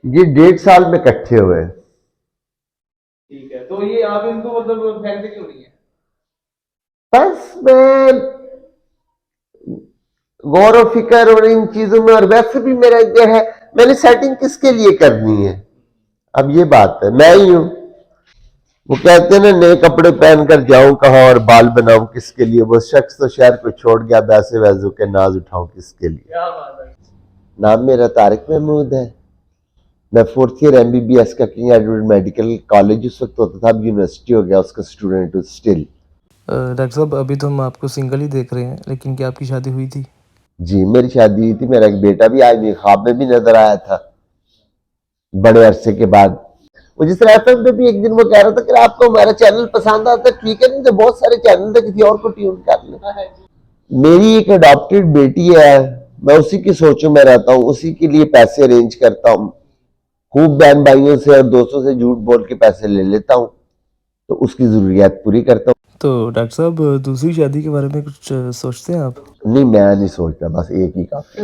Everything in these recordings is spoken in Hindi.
ये 1.5 साल में इकट्ठे हुए। ठीक है, तो ये आप इनको मतलब फेंकते क्यों नहीं है? बस मैं गौर और फिक्र और इन चीजों में, और वैसे भी मेरा ये है, मैंने सेटिंग किसके लिए करनी है? अब ये बात है, मैं ही हूं। वो कहते हैं ना, नए कपड़े पहनकर जाऊं कहां और बाल बनाऊं किसके लिए? वो शख्स तो शहर को छोड़ गया, वैसे वैजू के नाज उठाऊं किसके लिए? क्या बात है। नाम मेरा तारिक महमूद है। मैं 4th ईयर MBBS का किंग एडवर्ड मेडिकल कॉलेज उस वक्त होता था, अब यूनिवर्सिटी हो गया, उसका स्टूडेंट हूं स्टिल। डॉक्टर साहब अभी तो हम आपको सिंगल ही देख रहे हैं, लेकिन क्या आपकी शादी हुई थी? जी, मेरी शादी हुई थी, मेरा एक बेटा भी आज मेरे ख्वाब में भी नजर आया था बड़े अरसे के बाद। वो जिस तरह FM पे भी एक दिन वो कह रहा था कि आपको हमारा चैनल पसंद आता, ठीक है, नहीं तो बहुत सारे चैनल थे, किसी और को ट्यून कर ले। मेरी एक अडॉप्टेड बेटी है, मैं उसी की सोचों में रहता हूँ, उसी के लिए पैसे अरेंज करता हूँ, खूब बहन भाइयों से और दोस्तों से झूठ बोल के पैसे ले लेता हूँ, तो उसकी जरूरियात पूरी करता हूँ। तो डॉक्टर साहब दूसरी शादी के बारे में कुछ सोचते हैं आप? नहीं, मैं नहीं सोचता, बस एक ही काफी।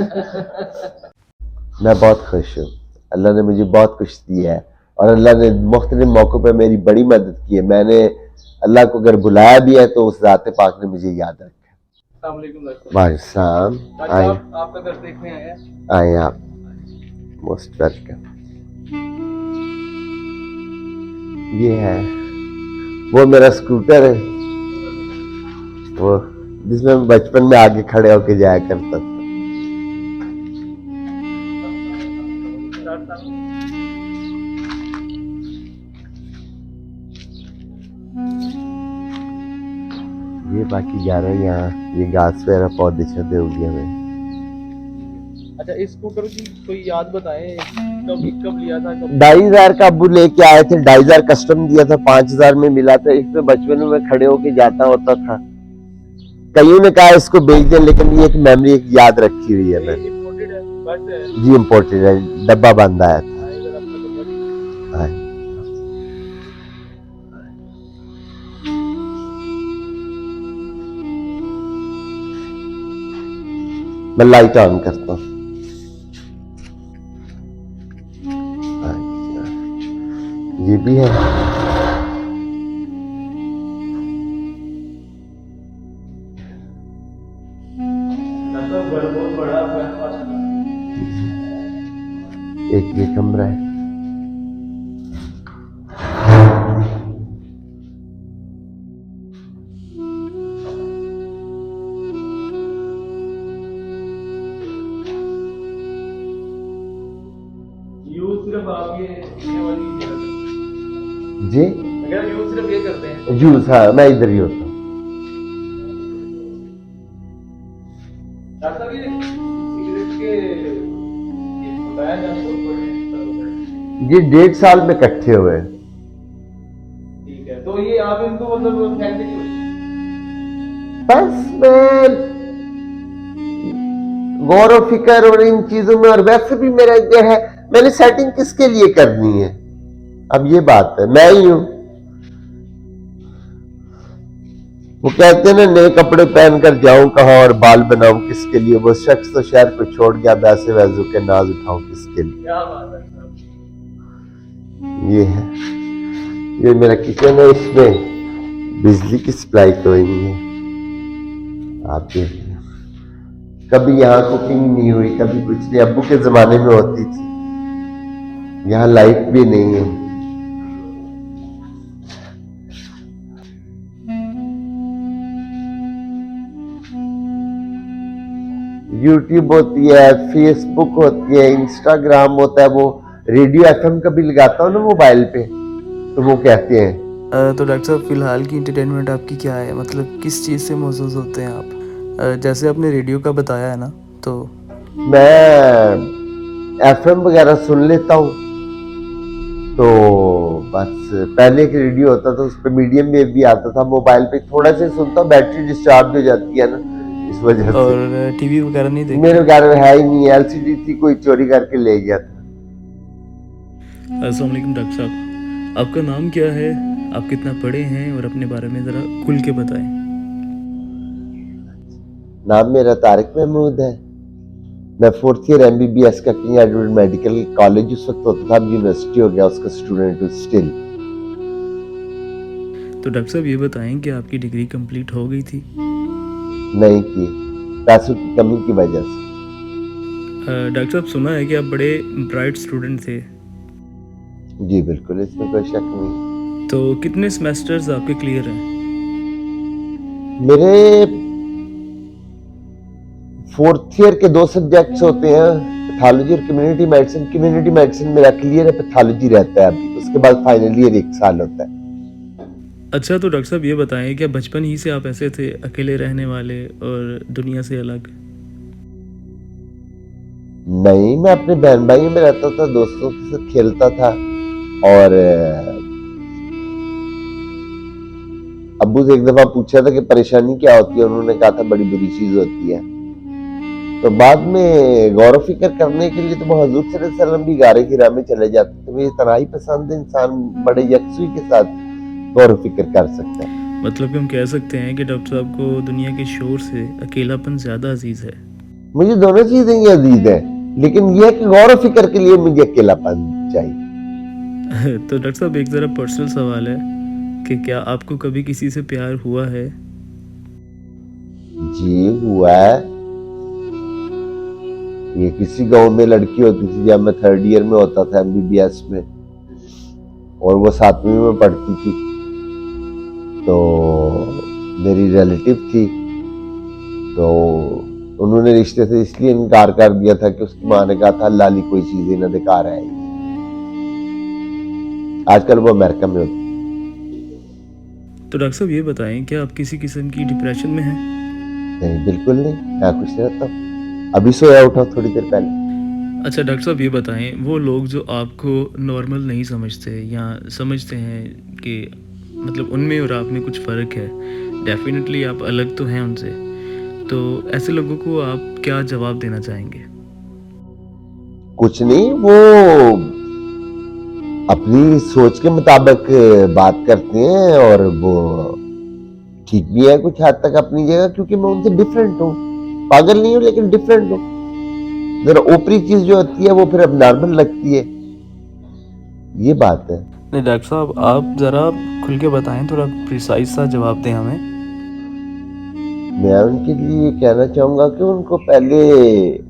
मैं बहुत खुश हूँ, अल्लाह ने मुझे बहुत कुछ दिया है, और अल्लाह ने मुख्तलिफ मौक़ों पर मेरी बड़ी मदद की है। मैंने अल्लाह को अगर बुलाया भी है तो उस ज़ात पाक ने मुझे याद रखा। अस्सलाम वालेकुम डॉक्टर भाई साहब, साहब। आए आपका दर्द देखने आए हैं। आए आप, मोस्ट वेलकम। ये है, वो मेरा स्कूटर है, वो जिसमें मैं बचपन में आगे खड़े होके जाया करता था। डॉक्टर साहब, ये बाकी जा रहा है यहाँ, ये घास वगैरह पौधे छदे हो गए हमें। अच्छा, इस स्कूटर की कोई याद बताएं, कब कब लिया था, कब? 2,500 का अब्बू लेके आए थे, 2,500 कस्टम दिया था, 5,000 में मिला था। इसमें बचपन में मैं खड़े होके जाता होता था। कईयों ने कहा इसको बेच दें, लेकिन ये एक मेमोरी, एक याद रखी हुई है मैंने। इम्पोर्टेड है, बट है। जी इम्पोर्टेड है, डब्बा बंद आया था। हाँ, इधर अपना तो बड़ी। हाँ। मैं लाइट ऑन करता हूँ। ये भी है। डॉक्टर घर बहुत बड़ा है आपका माशाल्लाह। एक ये कमरा है। यूज सिर्फ आप ये पीने वाली जगह करते जी हैं? मैं कह रहा हूँ यूज सिर्फ ये करते हैं। जूस, हाँ मैं इधर ही होता हूँ। डॉक्टर साहब, ये सिगरेट के ये बताया ना, बहुत बड़े। ये 1.5 साल में इकट्ठे हुए। ठीक है, तो ये आप इनको मतलब फेंकते क्यों नहीं? बस मैं गौर और फिक्र और इन चीजों में, और वैसे भी मेरा ये है, मैंने सेटिंग किसके लिए करनी है? अब ये बात है, मैं ही हूं। वो कहते हैं ना, नए कपड़े पहनकर जाऊं कहां और बाल बनाऊं किसके लिए? वो शख्स तो शहर को छोड़ गया, वैसे वैजू के नाज उठाऊं किसके लिए? क्या बात है साहब। ये है, ये मेरा किचन है, इसमें बिजली की सप्लाई कोई नहीं है। आप देखिए, कभी यहाँ कुकिंग नहीं हुई, कभी कुछ नहीं। अब्बू के जमाने में होती थी, यहाँ लाइट भी नहीं है। यूट्यूब होती है, फेसबुक होती है, इंस्टाग्राम होता है, वो रेडियो FM कभी लगाता हूँ ना मोबाइल पे, तो वो कहते हैं। तो डॉक्टर साहब फ़िलहाल की एंटरटेनमेंट आपकी क्या है? मतलब किस चीज़ से महसूस होते हैं आप? जैसे आपने रेडियो का बताया है ना, तो मैं FM वगैरह सुन लेता हूँ, तो बस पहले एक रेडियो होता था, उस पर मीडियम वेव भी आता था। मोबाइल पे थोड़ा सा सुनता हूँ, बैटरी डिस्चार्ज हो जाती है ना, इस वजह से। और टीवी वगैरह नहीं देखते? मेरे घर में है ही नहीं, LCD थी, कोई चोरी करके ले गया था। अस्सलाम वालेकुम डॉक्टर साहब, आपका नाम क्या है, आप कितना पढ़े हैं और अपने बारे में ज़रा खुल के बताएं। नाम मेरा तारिक महमूद है। मैं 4th ईयर MBBS का किंग एडवर्ड मेडिकल कॉलेज उस वक्त होता था, अब यूनिवर्सिटी हो गया, उसका स्टूडेंट हूँ स्टिल। तो डॉक्टर साहब ये बताएं कि आपकी डिग्री कंप्लीट हो गई थी? नहीं की, पैसों की कमी की वजह से। डॉक्टर साहब सुना है कि आप बड़े ब्राइट स्टूडेंट थे, जी बिल्कुल, इसमें कोई शक नहीं। तो कितने सेमेस्टर्स आपके क्लियर हैं? मेरे 4th ईयर के 2 सब्जेक्ट्स होते हैं, पैथोलॉजी और कम्युनिटी मेडिसिन। कम्युनिटी मेडिसिन मेरा क्लियर है, पैथोलॉजी रहता है अभी, उसके बाद फाइनल ईयर 1 साल होता है। अच्छा, तो डॉक्टर साहब ये बताएं क्या बचपन ही से आप ऐसे थे, अकेले रहने वाले और दुनिया से अलग? नहीं, मैं अपने बहन भाइयों में रहता था, दोस्तों के साथ खेलता था, और अब्बू से एक दफा पूछा था कि परेशानी क्या होती है, उन्होंने कहा था बड़ी बुरी चीज होती है। तो बाद में गौर व फिक्र करने के लिए तो वो हजूर सल्लल्लाहु अलैहि वसल्लम भी गारे हिरा में चले जाते थे। मुझे तन्हाई पसंद है, इंसान बड़े यकसुई के साथ गौर व फिक्र कर सकता है। मतलब कि हम कह सकते हैं कि डॉक्टर साहब को दुनिया के शोर से अकेलापन ज़्यादा अजीज है। मुझे दोनों चीजें ही अजीज है, लेकिन यह कि गौर व फिक्र के लिए मुझे अकेलापन चाहिए। तो डॉक्टर साहब एक ज़रा पर्सनल सवाल है कि क्या आपको कभी किसी से प्यार हुआ है? जी हुआ है। ये किसी गांव में लड़की होती थी जब मैं 3rd ईयर में होता था MBBS में, और वो 7वीं में पढ़ती थी। तो मेरी रिलेटिव थी, तो उन्होंने रिश्ते से इसलिए इनकार कर दिया था कि उसकी माँ ने कहा था अल्लाह ली कोई चीज ना दिखा रहा है। आजकल वो अमेरिका में होती। तो डॉक्टर साहब ये बताएं क्या आप किसी किस्म की डिप्रेशन में हैं? नहीं, बिल्कुल नहीं, मैं खुश रहता हूँ। अभी सोया उठा थोड़ी देर पहले। अच्छा डॉक्टर साहब ये बताएं, वो लोग जो आपको नॉर्मल नहीं समझते या समझते हैं कि मतलब उनमें और आप में कुछ फ़र्क है, डेफिनेटली आप अलग तो हैं उनसे, तो ऐसे लोगों को आप क्या जवाब देना चाहेंगे? कुछ नहीं, वो अपनी सोच के मुताबिक बात करते हैं, और वो ठीक भी है कुछ हद तक अपनी जगह, क्योंकि मैं उनसे डिफरेंट हूँ। पागल नहीं हूँ, लेकिन डिफरेंट हूँ। जरा ऊपरी चीज जो होती है वो फिर अब नॉर्मल लगती है, ये बात है। नहीं डॉक्टर साहब, आप ज़रा खुल के बताएं, थोड़ा प्रिसाइज सा जवाब दें हमें। मैं उनके लिए ये कहना चाहूंगा कि उनको पहले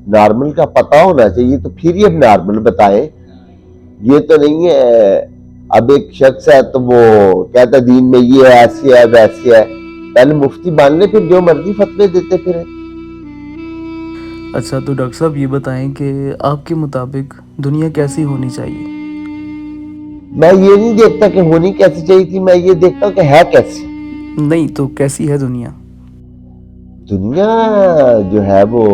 नॉर्मल का पता होना चाहिए, तो फिर ये नॉर्मल बताएं। ये तो नहीं है अब एक शख्स है तो वो कहता दीन में ये ऐसी है वैसी है, पहले मुफ्ती मान ले, फिर जो मर्जी फतवे देते फिर। अच्छा, तो डॉक्टर साहब ये बताएं कि आपके मुताबिक दुनिया कैसी होनी चाहिए? मैं ये नहीं देखता कि होनी कैसी चाहिए थी, मैं ये देखता हूँ कि है कैसी। नहीं तो कैसी है दुनिया? दुनिया जो है वो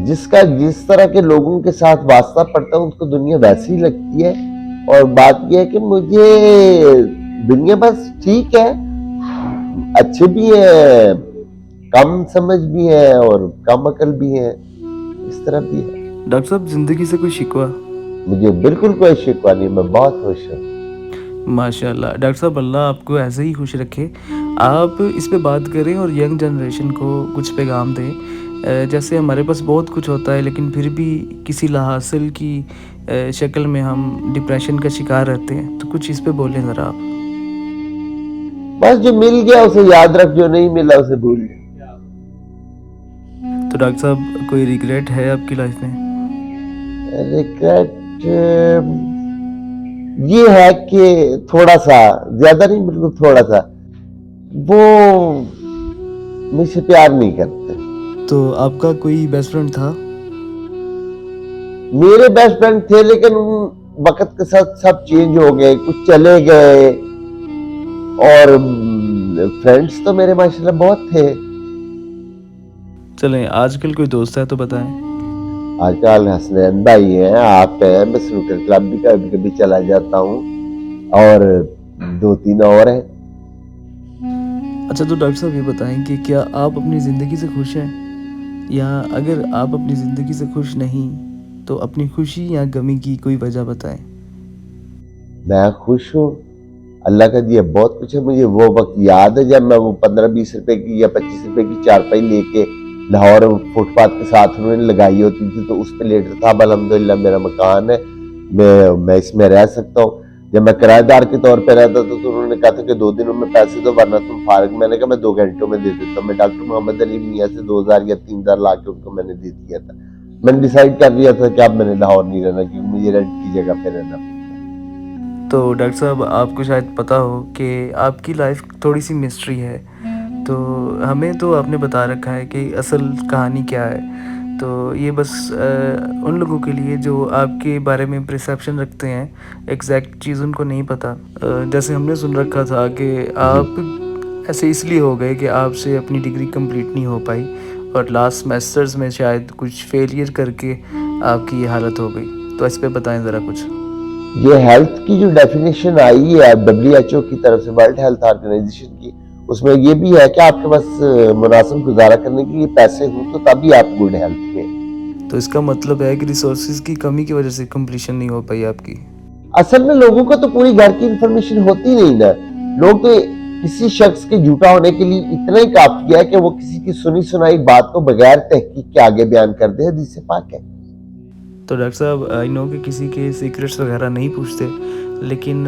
जिसका जिस तरह के लोगों के साथ वास्ता पड़ता है उसको दुनिया वैसी ही लगती है। और बात यह है कि मुझे दुनिया बस ठीक है, अच्छे भी है, कम समझ भी है और कम अकल भी है, इस तरह भी है। डॉक्टर साहब ज़िंदगी से कोई शिकवा? मुझे बिल्कुल कोई शिकवा नहीं, मैं बहुत खुश हूँ। माशाल्लाह डॉक्टर साहब, अल्लाह आपको ऐसे ही खुश रखे। आप इस पे बात करें और यंग जनरेशन को कुछ पैगाम दें। जैसे हमारे पास बहुत कुछ होता है लेकिन फिर भी किसी लाहासिल की शक्ल में हम डिप्रेशन का शिकार रहते हैं, तो कुछ इस पे बोलें ज़रा आप। बस जो मिल गया उसे याद रख, जो नहीं मिला उसे भूल। तो डॉक्टर साहब कोई रिग्रेट है आपकी लाइफ में? रिग्रेट ये है कि थोड़ा सा, ज्यादा नहीं, बिल्कुल थोड़ा सा, वो मुझसे प्यार नहीं करते। तो आपका कोई बेस्ट फ्रेंड था? मेरे बेस्ट फ्रेंड थे, लेकिन वक्त के साथ सब चेंज हो गए, कुछ चले गए, और फ्रेंड्स तो मेरे माशाल्लाह बहुत थे। चलें, आजकल कोई दोस्त है तो बताएं। आजकल हसनैन भाई हैं, आप हैं, मैं स्नूकर क्लब भी कभी कभी चला जाता हूँ, और 2-3 और हैं। अच्छा, तो डॉक्टर साहब ये बताएं कि क्या आप अपनी ज़िंदगी से खुश हैं, या अगर आप अपनी ज़िंदगी से खुश नहीं तो अपनी खुशी या गमी की कोई वजह बताएं। मैं खुश हूँ, अल्लाह का दिया बहुत कुछ है। मुझे वो वक्त याद है जब मैं वो 15-20 रुपए की या 25 रुपए की चारपाई लेके लाहौर फुटपाथ के साथ उन्होंने लगाई होती थी तो उस पर लेटता था। अब अल्हम्दुलिल्लाह मेरा मकान है, मैं इसमें रह सकता हूँ। जब मैं किराएदार के तौर पर रहता था तो उन्होंने कहा था कि 2 दिनों में पैसे दो वरना तुम फारिग। मैंने कहा मैं 2 घंटों में दे देता हूँ। मैं डॉक्टर मोहम्मद अली मियाँ से 2000 या 3000 ला के उनको मैंने दे दिया था। मैंने डिसाइड कर लिया था कि अब मैंने लाहौर नहीं रहना क्योंकि मुझे रेंट की जगह पे रहना पड़ता। तो डॉक्टर साहब आपको शायद पता हो कि आपकी लाइफ थोड़ी सी मिस्ट्री है, तो हमें तो आपने बता रखा है कि असल कहानी क्या है। तो ये बस उन लोगों के लिए जो आपके बारे में परसेप्शन रखते हैं, एग्जैक्ट चीज़ उनको नहीं पता। जैसे हमने सुन रखा था कि आप ऐसे इसलिए हो गए कि आपसे अपनी डिग्री कंप्लीट नहीं हो पाई और लास्ट सेमेस्टर्स में शायद कुछ फेलियर करके आपकी ये हालत हो गई। तो इस पे बताएं ज़रा कुछ। ये हेल्थ की जो डेफिनेशन आई है WHO की तरफ से, वर्ल्ड हेल्थ ऑर्गेनाइजेशन की, उसमें ये भी है कि आपके पास मुनासिब गुजारा करने के लिए पैसे हों तो तभी आप गुड हेल्थ में। तो इसका मतलब है कि रिसोर्सेज की कमी की वजह से कंप्लीशन नहीं हो पाई आपकी। असल में लोगों को तो पूरी घर की इंफॉर्मेशन होती नहीं ना। लोग तो किसी शख्स के झूठा होने के लिए इतना ही काफी है कि वो किसी की सुनी सुनाई बात को बगैर तहकीक के आगे बयान कर दे। हदीस पाक है। तो डॉक्टर साहब आई नो कि किसी के सीक्रेट्स वगैरह नहीं पूछते, लेकिन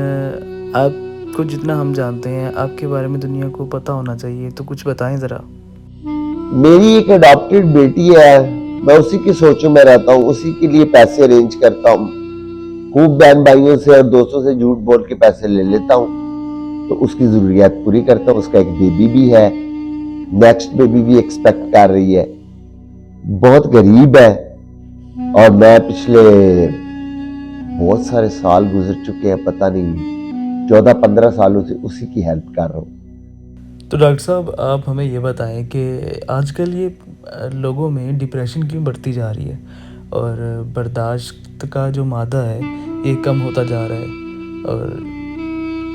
आपको जितना हम जानते हैं आपके बारे में दुनिया को पता होना चाहिए, तो कुछ बताएं ज़रा। मेरी एक अडॉप्टेड बेटी है, मैं उसी की सोचों में रहता हूँ, उसी के लिए पैसे अरेंज करता हूँ। खूब बहन भाइयों से और दोस्तों से झूठ बोल के पैसे ले लेता हूँ तो उसकी जरूरियात पूरी करता हूँ। उसका एक बेबी भी है, नेक्स्ट बेबी भी एक्सपेक्ट कर रही है। बहुत गरीब है और मैं पिछले बहुत सारे साल गुजर चुके हैं, पता नहीं 14-15 सालों से उसी की हेल्प कर रहा हूँ। तो डॉक्टर साहब आप हमें ये बताएं कि आजकल ये लोगों में डिप्रेशन क्यों बढ़ती जा रही है और बर्दाश्त का जो मादा है ये कम होता जा रहा है, और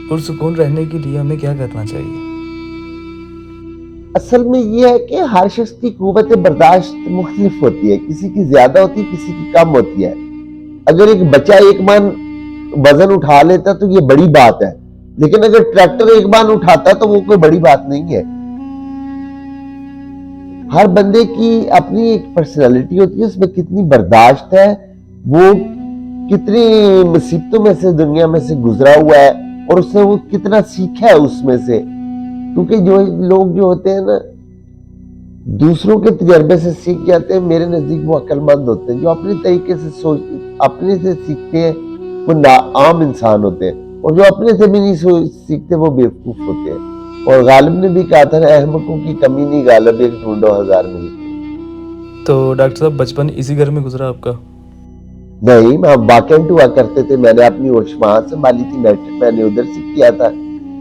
पुरसुकून रहने के लिए हमें क्या करना चाहिए? असल में ये है कि हर शख्स की कुव्वत बर्दाश्त मुख्तलिफ होती है, किसी की ज्यादा होती है, किसी की कम होती है। अगर एक बच्चा एक बार वजन उठा लेता तो ये बड़ी बात है, लेकिन अगर ट्रैक्टर एक बार उठाता तो वो कोई बड़ी बात नहीं है। हर बंदे की अपनी एक पर्सनालिटी होती है, उसमें कितनी बर्दाश्त है, वो कितनी मुसीबतों में से दुनिया में से गुजरा हुआ है और उसने वो कितना सीखा है उसमें से। क्योंकि जो लोग जो होते हैं ना दूसरों के तजर्बे से सीख जाते हैं, मेरे नजदीक वो अक्लमंद होते हैं। जो अपने तरीके से सोच अपने से सीखते हैं वो आम इंसान होते हैं, और जो अपने से भी नहीं सीखते वो बेवकूफ होते हैं। और गालिब ने भी कहा था ना, अहमकों की कमी नहीं गालिब, एक ढूंढो हजार मिलते। तो डॉक्टर साहब बचपन इसी घर में गुजरा आपका? नहीं, हम वाकेंट हुआ करते थे। मैंने अपनी वहाँ संभाली थी, मैट्रिक मैंने उधर से किया था,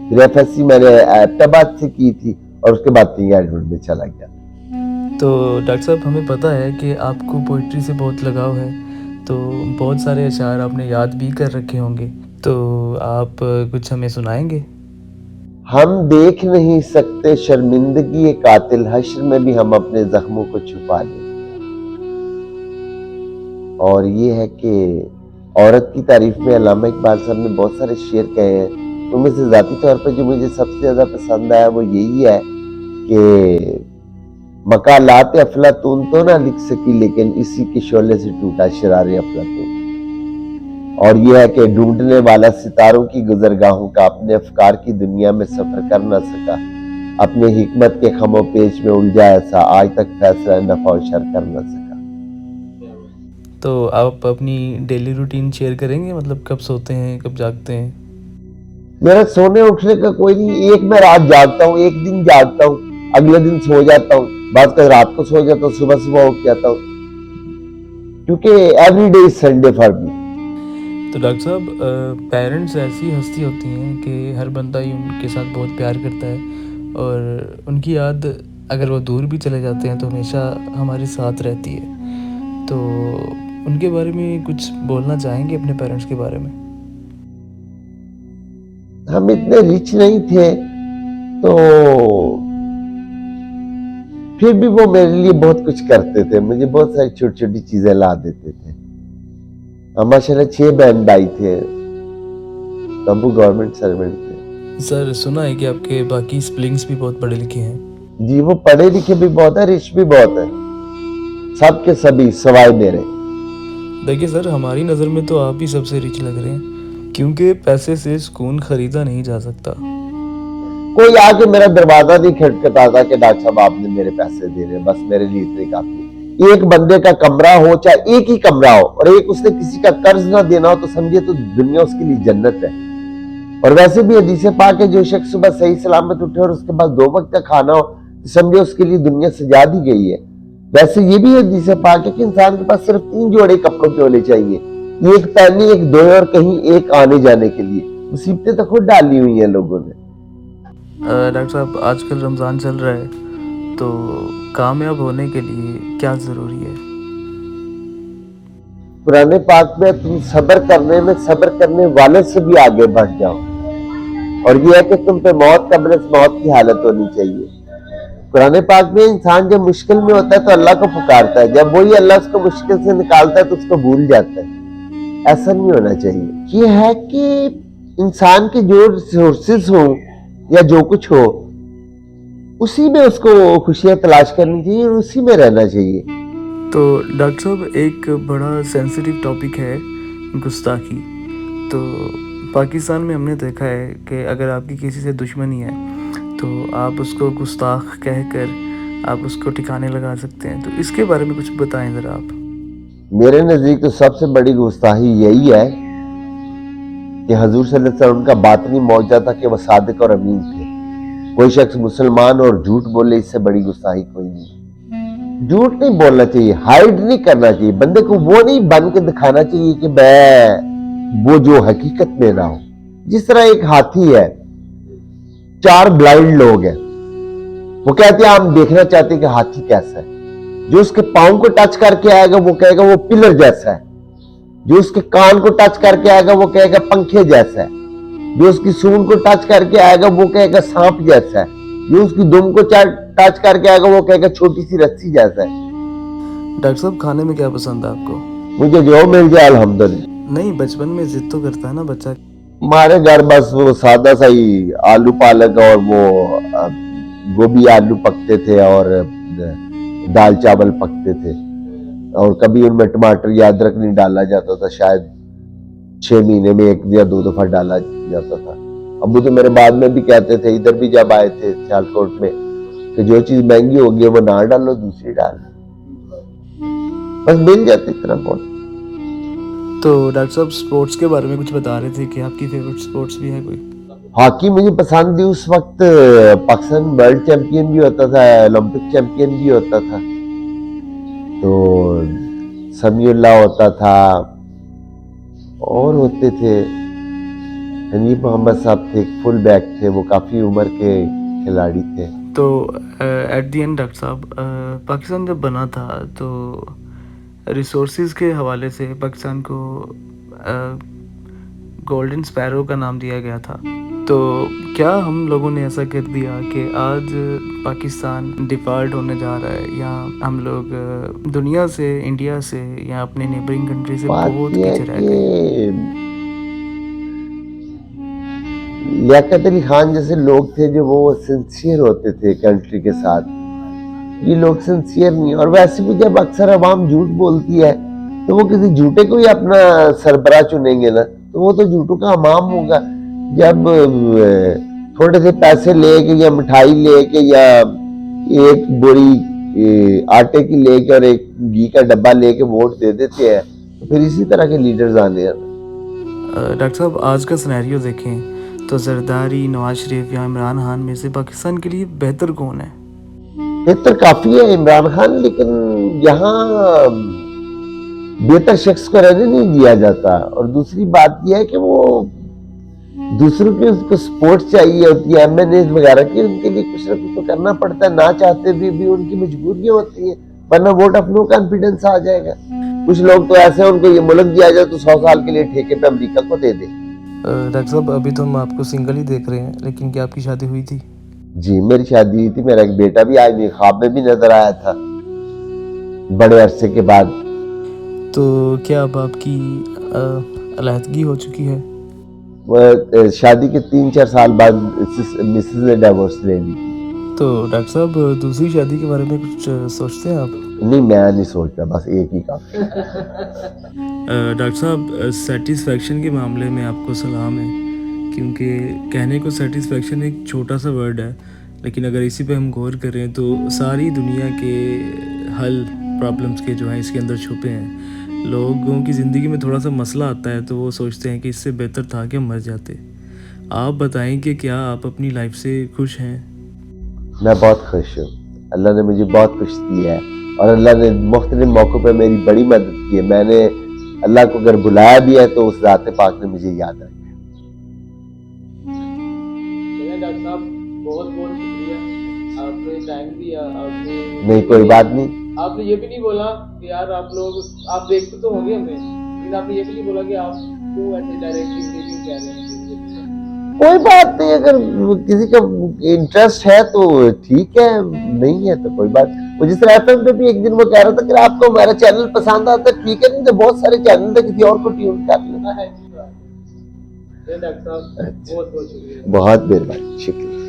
फिर FSC मैंने एबटाबाद से की थी और उसके बाद एडमिट में चला गया। तो डॉक्टर साहब हमें पता है कि आपको पोइट्री से बहुत लगाव है, तो बहुत सारे अशार आपने याद भी कर रखे होंगे, तो आप कुछ हमें सुनाएंगे? हम देख नहीं सकते शर्मिंदगी ये कातिल, हश्र में भी हम अपने जख्मों को छुपा लेंगे। और ये है कि औरत की तारीफ में अल्लामा इकबाल साहब ने बहुत सारे शेर कहे हैं। उनमें से जाती तौर पर जो मुझे सबसे ज्यादा पसंद आया वो यही है कि मकालात अफलातून तो ना लिख सकी, लेकिन इसी के शोले से टूटा शरारे अफलातून। और यह है कि ढूंढने वाला सितारों की गुजरगाहों का अपने अफकार की दुनिया में सफर कर ना सका, अपने हिकमत के खमो पेश में उलझा ऐसा, आज तक फैसला नफा और शर कर ना सका। तो आप अपनी डेली रूटीन शेयर करेंगे, मतलब कब सोते हैं कब जागते हैं? मेरा सोने उठने का कोई नहीं, एक मैं रात जागता हूँ, एक दिन जागता हूँ, अगले दिन सो जाता हूँ, बाद कल रात को सो जाता हूँ, सुबह सुबह उठ जाता हूँ, क्योंकि every day is Sunday for me. तो डॉक्टर साहब पेरेंट्स ऐसी हस्ती होती हैं कि हर बंदा ही उनके साथ बहुत प्यार करता है, और उनकी याद अगर वो दूर भी चले जाते हैं तो हमेशा हमारे साथ रहती है। तो उनके बारे में कुछ बोलना चाहेंगे, अपने पेरेंट्स के बारे में? हम इतने रिच नहीं थे तो फिर भी वो मेरे लिए बहुत कुछ करते थे, मुझे बहुत सारी छोटी छोटी चीजें ला देते थे। हम माशाल्लाह 6 बहन भाई थे, तंबू गवर्नमेंट सर्वेंट थे। सर सुना है कि आपके बाकी सिबलिंग्स भी बहुत पढ़े लिखे हैं। जी, वो पढ़े लिखे भी बहुत है, रिच भी बहुत है, सबके सभी सिवाय मेरे। देखिए सर, हमारी नज़र में तो आप ही सबसे रिच लग रहे हैं, क्योंकि पैसे से सुकून खरीदा नहीं जा सकता। कोई आके मेरा दरवाजा नहीं खटखटाता कि डॉक्टर साहब आपने मेरे पैसे दे रहे, बस मेरे लिए इतने काफी। एक बंदे का कमरा हो, चाहे एक ही कमरा हो, और एक उसने किसी का कर्ज ना देना हो, तो समझिए तो दुनिया उसके लिए जन्नत है। और वैसे भी हदीसे पाक है, जो शख्स सुबह सही सलामत उठे और उसके पास 2 वक्त का खाना हो, तो समझिए उसके लिए दुनिया सजा दी गई है। वैसे ये भी हदीसे पाक है कि इंसान के पास सिर्फ 3 जोड़े कपड़ों के होने चाहिए, एक पहनने, एक धोए और कहीं एक आने जाने के लिए। मुसीबतें तो खुद डाली हुई हैं लोगों ने। डॉक्टर साहब, आजकल रमज़ान चल रहा है, तो कामयाब होने के लिए क्या ज़रूरी है? पुराने पाक में तुम सब्र करने में सब्र करने वाले से भी आगे बढ़ जाओ, और यह है कि तुम पे मौत कब्र मौत की हालत होनी चाहिए। कुरान पाक में इंसान जब मुश्किल में होता है तो अल्लाह को पुकारता है, जब वही अल्लाह उसको मुश्किल से निकालता है तो उसको भूल जाता है। ऐसा नहीं होना चाहिए। ये है कि इंसान के जो रिसोर्सेज हो या जो कुछ हो, उसी में उसको खुशियां तलाश करनी चाहिए और उसी में रहना चाहिए। तो डॉक्टर साहब, एक बड़ा सेंसिटिव टॉपिक है गुस्ताखी। तो पाकिस्तान में हमने देखा है कि अगर आपकी किसी से दुश्मनी है तो आप उसको गुस्ताख कहकर आप उसको ठिकाने लगा सकते हैं। तो इसके बारे में कुछ बताएं ज़रा आप। मेरे नजदीक तो सबसे बड़ी गुस्ताखी यही है कि हजूर सल्लल्लाहु अलैहि वसल्लम का बातनी मौजज़ा था कि वह सादिक और अमीन थे। कोई शख्स मुसलमान और झूठ बोले, इससे बड़ी गुस्ताखी कोई नहीं। झूठ नहीं बोलना चाहिए, हाइड नहीं करना चाहिए, बंदे को वो नहीं बन के दिखाना चाहिए कि मैं वो जो हकीकत में ना हो। जिस तरह एक हाथी है, 4 ब्लाइंड लोग हैं, वो कहते हैं हम देखना चाहते हैं कि हाथी कैसा है। जो उसके पांव को टच करके आएगा वो कहेगा वो पिलर जैसा है, जो उसके कान को टच करके आएगा वो कहेगा पंखे जैसा है, जो उसकी सूंड को टच करके आएगा वो कहेगा सांप जैसा है, जो उसकी दुम को टच करके आएगा वो कहेगा छोटी सी रस्सी जैसा है। डॉक्टर साहब, खाने में क्या पसंद है आपको? मुझे जो मिल जाए अल्हम्दुलिल्लाह। नहीं, बचपन में जिद तो करता है ना बच्चा। हमारे घर बस वो सादा सा ही आलू पालक और वो गोभी आलू पकते थे और दाल चावल पकते थे, और कभी उनमें टमाटर या अदरक नहीं डाला जाता था। शायद 6 महीने में 1 या 2 दफा डाला जाता था। अबू तो मेरे बाद में भी कहते थे, इधर भी जब आए थे सियालकोट में, कि जो चीज महंगी होगी वो ना डालो, दूसरी डालो, बस मिल जाती इतना बहुत। तो डॉक्टर साहब, स्पोर्ट्स के बारे में कुछ बता रहे थे कि आपकी फेवरेट स्पोर्ट्स भी है कोई? हॉकी मुझे पसंद थी। उस वक्त पाकिस्तान वर्ल्ड चैंपियन भी होता था, ओलंपिक चैंपियन भी होता था। तो समीउल्लाह होता था और होते थे, हनीफ मोहम्मद साहब थे, फुल बैक थे, वो काफी उम्र के खिलाड़ी थे। तो एट दी एंड डॉक्टर साहब, पाकिस्तान जब बना था तो रिसोर्सेज के हवाले से पाकिस्तान को गोल्डन स्पैरो का नाम दिया गया था। तो क्या हम लोगों ने ऐसा कर दिया कि आज पाकिस्तान डिफॉल्ट होने जा रहा है, या हम लोग दुनिया से, इंडिया से या अपने नेबरिंग कंट्री से बात बहुत यह है पीछे रह गए? कि लियाकत अली खान जैसे लोग थे जो वो सिंसियर होते थे कंट्री के साथ, ये लोग सिंसियर नहीं। और वैसे भी जब अक्सर अवाम झूठ बोलती है तो वो किसी झूठे को ही अपना सरबराह चुनेंगे ना, तो वो तो झूठों का अमाम होगा। जब थोड़े से पैसे लेके या मिठाई लेके या एक बोरी आटे की लेके और एक घी का डब्बा लेके वोट दे देते हैं, तो फिर इसी तरह के लीडर्स आने हैं। डॉक्टर साहब, आज का सिनेरियो देखें तो जरदारी, नवाज शरीफ या इमरान खान में से पाकिस्तान के लिए बेहतर कौन है? बेहतर काफी है इमरान खान, लेकिन यहाँ बेहतर शख्स को रहने नहीं दिया जाता। और दूसरी बात यह है कि वो दूसरों की उसको सपोर्ट चाहिए होती है, एमएनए वगैरह की, उनके लिए कुछ ना कुछ तो करना पड़ता है, ना चाहते भी उनकी मजबूरियां होती है, वरना वोट ऑफ नो कॉन्फिडेंस आ जाएगा। कुछ लोग तो ऐसे हैं, उनको ये मुल्क दिया जाए तो 100 साल के लिए ठेके पे अमेरिका को दे दे। डॉक्टर साहब, अभी तो हम आपको सिंगल ही देख रहे हैं, लेकिन क्या आपकी शादी हुई थी? जी, मेरी शादी हुई थी, मेरा एक बेटा भी आज मेरे ख्वाब में भी नजर आया था बड़े अरसे के बाद। तो क्या अब आपकी अलहदगी हो चुकी है? शादी के 3-4 साल बाद मिसेस ने डिवोर्स ले ली। तो डॉक्टर साहब दूसरी शादी के बारे में कुछ सोचते हैं आप? नहीं, मैं नहीं सोचता, बस एक ही काम। डॉक्टर साहब सेटिस्फेक्शन के मामले में आपको सलाम है, क्योंकि कहने को सेटिस्फेक्शन एक छोटा सा वर्ड है, लेकिन अगर इसी पे हम गौर करें तो सारी दुनिया के हल प्रॉब्लम्स के जो हैं इसके अंदर छुपे हैं। लोगों की ज़िंदगी में थोड़ा सा मसला आता है तो वो सोचते हैं कि इससे बेहतर था कि हम मर जाते। आप बताएं कि क्या आप अपनी लाइफ से खुश हैं? मैं बहुत खुश हूँ। अल्लाह ने मुझे बहुत कुछ दिया है और अल्लाह ने मुख्तलिफ मौक़ों पर मेरी बड़ी मदद की है। मैंने अल्लाह को अगर बुलाया भी है तो उस ज़ात पाक ने मुझे याद रखा। चलिए डॉक्टर साहब, बहुत बहुत शुक्रिया, आपने टाइम दिया। आपने नहीं, कोई बात नहीं। आपने ये भी नहीं बोला कि यार आप लोग, आप देखते तो होंगे हमें, लेकिन आपने ये भी नहीं बोला कि आप क्यों ऐसे डायरेक्टली क्यों कह रहे हैं। कोई बात नहीं, अगर किसी का इंटरेस्ट है तो ठीक है, नहीं है तो कोई बात। वो जिस तरह एफएम पे भी एक दिन वो कह रहा था कि आपको हमारा चैनल पसंद आता है, ठीक है, नहीं तो बहुत सारे चैनल थे, किसी और को ट्यून कर लेना है। डॉक्टर साहब बहुत बहुत शुक्रिया। बहुत मेहरबानी, शुक्रिया।